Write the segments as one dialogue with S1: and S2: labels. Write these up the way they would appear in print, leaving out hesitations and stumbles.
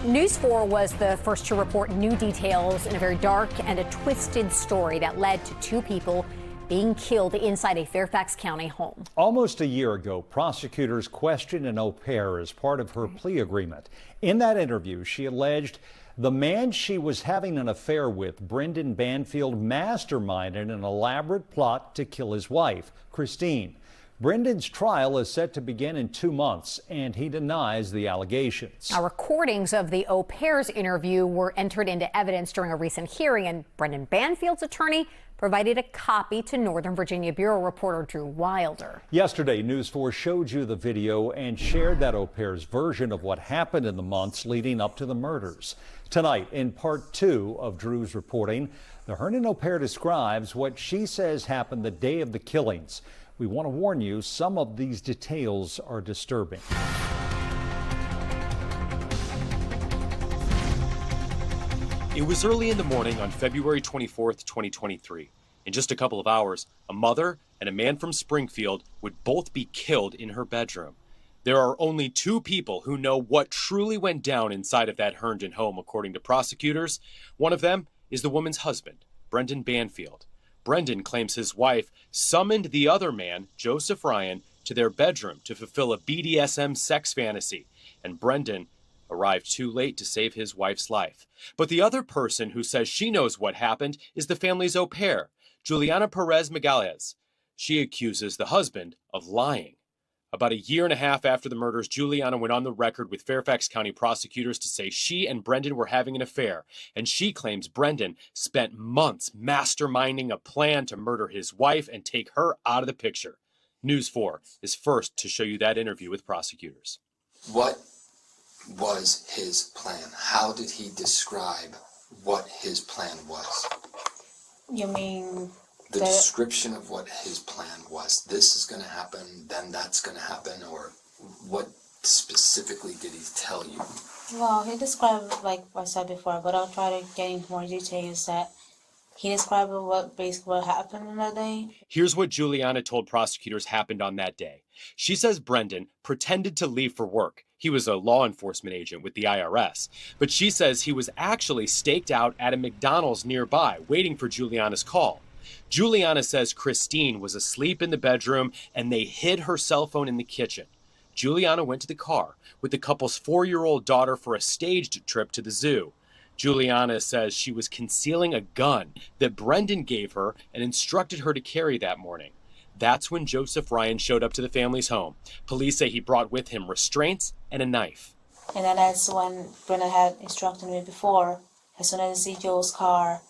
S1: News 4 was the first to report new details in a very dark and a twisted story that led to two people being killed inside a Fairfax County home.
S2: Almost a year ago, prosecutors questioned an au pair as part of her plea agreement. In that interview, she alleged the man she was having an affair with, Brendan Banfield, masterminded an elaborate plot to kill his wife, Christine. Brendan's trial is set to begin in 2 months, and he denies the allegations.
S1: Now, recordings of the au pair's interview were entered into evidence during a recent hearing, and Brendan Banfield's attorney provided a copy to Northern Virginia Bureau reporter Drew Wilder.
S2: Yesterday, News 4 showed you the video and shared that au pair's version of what happened in the months leading up to the murders. Tonight, in part 2 of Drew's reporting, the Herndon au pair describes what she says happened the day of the killings. We want to warn you, some of these details are disturbing.
S3: It was early in the morning on February 24th, 2023. In just a couple of hours, a mother and a man from Springfield would both be killed in her bedroom. There are only two people who know what truly went down inside of that Herndon home, according to prosecutors. One of them is the woman's husband, Brendan Banfield. Brendan claims his wife summoned the other man, Joseph Ryan, to their bedroom to fulfill a BDSM sex fantasy, and Brendan arrived too late to save his wife's life. But the other person who says she knows what happened is the family's au pair, Juliana Perez Magalhães. She accuses the husband of lying. About a year and a half after the murders, Juliana went on the record with Fairfax County prosecutors to say she and Brendan were having an affair, and she claims Brendan spent months masterminding a plan to murder his wife and take her out of the picture. News 4 is first to show you that interview with prosecutors.
S4: What was his plan? How did he describe what his plan was?
S5: You mean
S4: the description of what his plan was? This is going to happen, then that's going to happen, or what specifically did he tell you?
S5: Well, he described, like I said before, but I'll try to get into more details, that he described what happened on that day.
S3: Here's what Juliana told prosecutors happened on that day. She says Brendan pretended to leave for work. He was a law enforcement agent with the IRS. But she says he was actually staked out at a McDonald's nearby, waiting for Juliana's call. Juliana says Christine was asleep in the bedroom and they hid her cell phone in the kitchen. Juliana went to the car with the couple's 4-year-old daughter for a staged trip to the zoo. Juliana says she was concealing a gun that Brendan gave her and instructed her to carry that morning. That's when Joseph Ryan showed up to the family's home. Police say he brought with him restraints and a knife.
S5: And then that's when Brendan had instructed me before, as soon as I see Joe's car,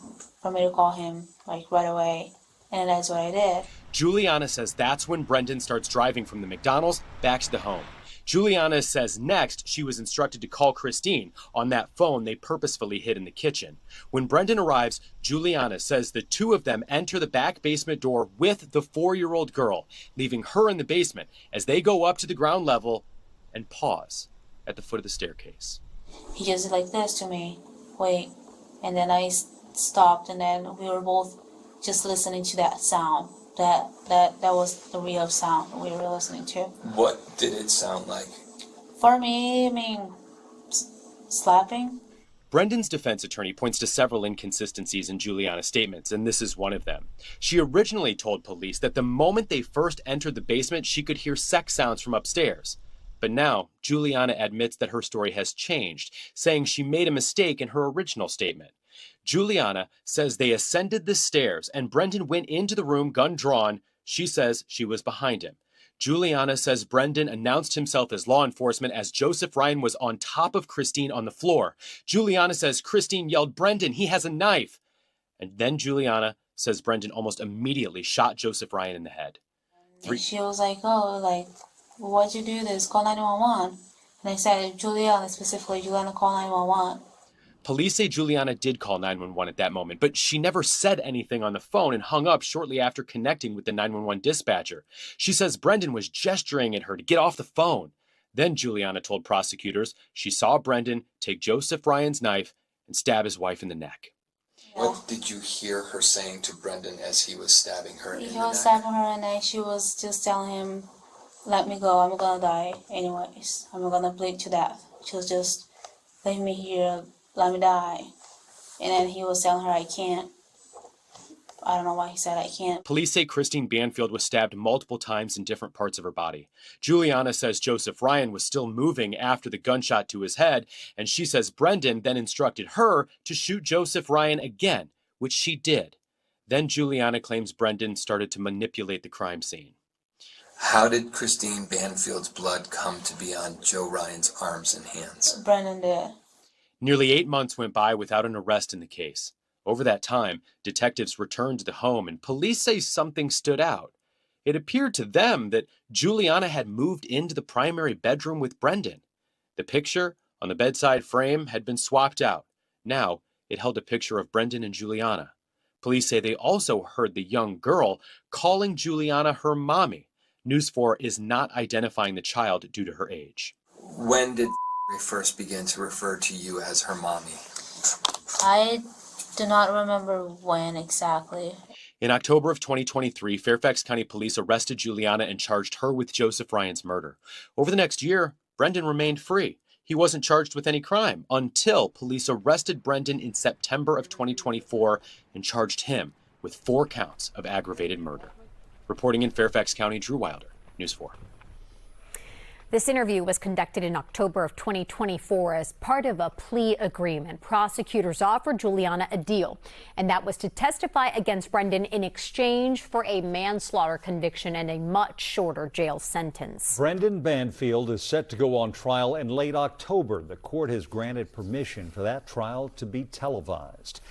S5: for me to call him right away. And that's what I did.
S3: Juliana says that's when Brendan starts driving from the McDonald's back to the home. Juliana says next she was instructed to call Christine on that phone they purposefully hid in the kitchen. When Brendan arrives, Juliana says the two of them enter the back basement door with the 4-year-old girl, leaving her in the basement as they go up to the ground level and pause at the foot of the staircase.
S5: He just did like this to me, wait, and then I stopped, and then we were both just listening to that sound. That was the real sound we were listening to.
S4: What did it sound like?
S5: For me, I mean, slapping.
S3: Brendan's defense attorney points to several inconsistencies in Juliana's statements, and this is one of them. She originally told police that the moment they first entered the basement, she could hear sex sounds from upstairs. But now, Juliana admits that her story has changed, saying she made a mistake in her original statement. Juliana says they ascended the stairs and Brendan went into the room, gun drawn. She says she was behind him. Juliana says Brendan announced himself as law enforcement as Joseph Ryan was on top of Christine on the floor. Juliana says Christine yelled, "Brendan, he has a knife." And then Juliana says Brendan almost immediately shot Joseph Ryan in the head.
S5: She was like, why'd you do this? Call 911. And I said, Juliana, specifically, Juliana, call 911.
S3: Police say Juliana did call 911 at that moment, but she never said anything on the phone and hung up shortly after connecting with the 911 dispatcher. She says Brendan was gesturing at her to get off the phone. Then Juliana told prosecutors she saw Brendan take Joseph Ryan's knife and stab his wife in the neck.
S4: What did you hear her saying to Brendan as he was stabbing her in the neck?
S5: He was stabbing her and then she was just telling him, let me go, I'm gonna die anyways. I'm gonna bleed to death. She was just leave me here, let me die. And then he was telling her, I can't. I don't know why he said I can't.
S3: Police say Christine Banfield was stabbed multiple times in different parts of her body. Juliana says Joseph Ryan was still moving after the gunshot to his head, and she says Brendan then instructed her to shoot Joseph Ryan again, which she did. Then Juliana claims Brendan started to manipulate the crime scene.
S4: How did Christine Banfield's blood come to be on Joe Ryan's arms and hands?
S5: Brendan did.
S3: Nearly 8 months went by without an arrest in the case. Over that time, detectives returned to the home and police say something stood out. It appeared to them that Juliana had moved into the primary bedroom with Brendan. The picture on the bedside frame had been swapped out. Now, it held a picture of Brendan and Juliana. Police say they also heard the young girl calling Juliana her mommy. News 4 is not identifying the child due to her age.
S4: When did first begin to refer to you as her mommy?
S5: I do not remember when exactly.
S3: In October of 2023, Fairfax County Police arrested Juliana and charged her with Joseph Ryan's murder. Over the next year, Brendan remained free. He wasn't charged with any crime until police arrested Brendan in September of 2024 and charged him with 4 counts of aggravated murder. Reporting in Fairfax County, Drew Wilder, News 4.
S1: This interview was conducted in October of 2024 as part of a plea agreement. Prosecutors offered Juliana a deal, and that was to testify against Brendan in exchange for a manslaughter conviction and a much shorter jail sentence.
S2: Brendan Banfield is set to go on trial in late October. The court has granted permission for that trial to be televised.